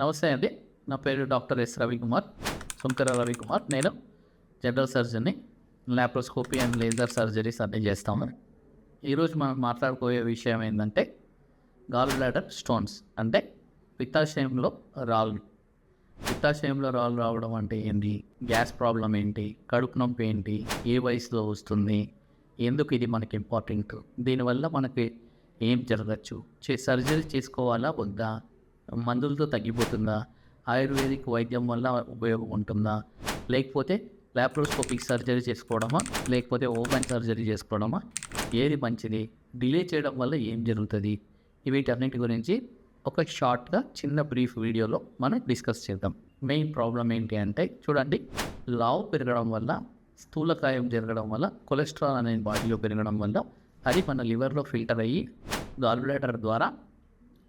నమస్తే అండి. నా పేరు డాక్టర్ ఎస్ రవికుమార్, సుంకర రవికుమార్. నేను జనరల్ సర్జన్ని. లాప్రోస్కోపీ అండ్ లేజర్ సర్జరీస్ అన్నీ చేస్తాము. ఈరోజు మనం మాట్లాడుకోయే విషయం ఏంటంటే గాల్ బ్లాడర్ స్టోన్స్, అంటే పిత్తాశయంలో రాళ్ళు. పిత్తాశయంలో రాళ్ళు రావడం అంటే ఏంటి, గ్యాస్ ప్రాబ్లం ఏంటి, కడుపు నొప్పి ఏంటి, ఏ వయసులో వస్తుంది, ఎందుకు ఇది మనకి ఇంపార్టెంట్, దీనివల్ల మనకి ఏం జరగచ్చు, సర్జరీ చేసుకోవాలా వద్దా, మందులతో తగ్గిపోతుందా, ఆయుర్వేదిక్ వైద్యం వల్ల ఉపయోగం ఉంటుందా, లేకపోతే లాప్రోస్కోపిక్ సర్జరీ చేసుకోవడమా, లేకపోతే ఓపెన్ సర్జరీ చేసుకోవడమా, ఏది మంచిది, డిలే చేయడం వల్ల ఏం జరుగుతుంది, వీటన్నిటి గురించి ఒక షార్ట్గా చిన్న బ్రీఫ్ వీడియోలో మనం డిస్కస్ చేద్దాం. మెయిన్ ప్రాబ్లం ఏంటి అంటే చూడండి, లావు పెరగడం వల్ల, స్థూలకాయం జరగడం వల్ల, కొలెస్ట్రాల్ అనేది బాడీలో పెరగడం వల్ల అది మన లివర్లో ఫిల్టర్ అయ్యి గాల్ బ్లాడర్ ద్వారా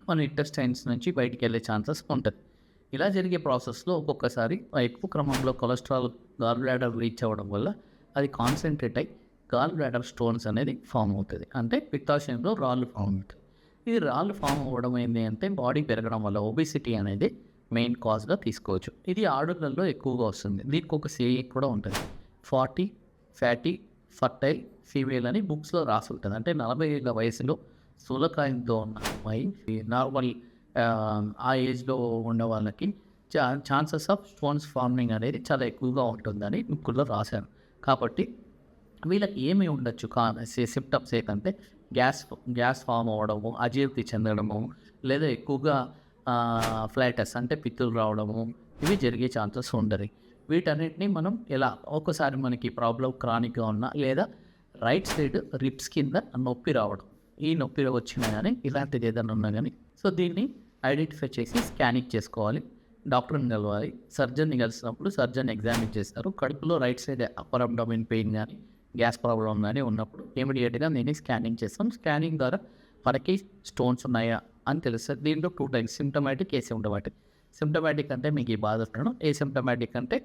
మన ఇంటెస్టైన్స్ నుంచి బయటికి వెళ్ళే ఛాన్సెస్ ఉంటుంది. ఇలా జరిగే ప్రాసెస్లో ఒక్కొక్కసారి ఎక్కువ క్రమంలో కొలెస్ట్రాల్ గాల్ బ్లాడర్ రీచ్ అవ్వడం వల్ల అది కాన్సన్ట్రేట్ అయ్యి గాల్ బ్లాడర్ స్టోన్స్ అనేది ఫామ్ అవుతుంది. అంటే పిత్తాశయంలో రాళ్ళు ఫామ్ అవుతుంది. ఇది రాళ్ళు ఫామ్ అవ్వడం ఏంటి అంటే బాడీ పెరగడం వల్ల ఒబిసిటీ అనేది మెయిన్ కాజ్గా తీసుకోవచ్చు. ఇది ఆడవాళ్ళలో ఎక్కువగా వస్తుంది. దీనికి ఒక సేయింగ్ కూడా ఉంటుంది, 40 ఫ్యాటీ ఫర్టైల్ ఫీమేల్ అని బుక్స్లో రాసి ఉంటుంది. అంటే 40 ఏళ్ళ వయసులో స్థూలకాయంతో ఉన్న అమ్మాయి, నార్మల్ ఆ ఏజ్లో ఉన్న వాళ్ళకి ఛాన్సెస్ ఆఫ్ స్టోన్స్ ఫార్మింగ్ అనేది చాలా ఎక్కువగా ఉంటుందని బుక్కుల్లో రాశారు. కాబట్టి వీళ్ళకి ఏమి ఉండొచ్చు సిమ్టమ్స్ ఏంటంటే గ్యాస్ ఫామ్ అవ్వడము, అజీర్తి చెందడము, లేదా ఎక్కువగా ఫ్లాటస్ అంటే పిత్తులు రావడము, ఇవి జరిగే ఛాన్సెస్ ఉండదు. వీటన్నిటిని మనం ఎలా, ఒకసారి మనకి ప్రాబ్లం క్రానిక్గా ఉన్నా, లేదా రైట్ సైడ్ రిబ్స్ కింద నొప్పి రావడం, ఈ నొప్పి వచ్చినా కానీ ఇలాంటిది ఏదైనా ఉన్నా కానీ, సో దీన్ని ఐడెంటిఫై చేసి స్కానింగ్ చేసుకోవాలి, డాక్టర్ని కలవాలి. సర్జన్ని కలిసినప్పుడు సర్జన్ ఎగ్జామిన్ చేస్తారు. కడుపులో right side upper abdomen pain కానీ గ్యాస్ ప్రాబ్లం కానీ ఉన్నప్పుడు ఇమీడియట్గా నేను స్కానింగ్ చేస్తాను. స్కానింగ్ ద్వారా మనకి స్టోన్స్ ఉన్నాయా అని తెలుస్తుంది. దీంట్లో 2 టైప్స్, సిమ్టమాటిక్, ఏసిమ్టమాటిక్. సిమ్టమాటిక్ అంటే మీకు ఈ బాధ ఉండడం, ఏసిమ్టమాటిక్ అంటే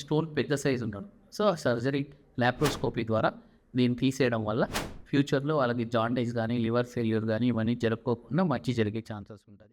స్టోన్ పెద్ద సైజు ఉండడం. సో సర్జరీ లాప్రోస్కోపీ ద్వారా దీన్ని తీసేయడం వల్ల ఫ్యూచర్లో వాళ్ళకి జాండైస్ కానీ, లివర్ ఫెయిల్యూర్ కానీ ఇవన్నీ జరుపుకోకుండా మంచి జరిగే ఛాన్సెస్ ఉంటుంది.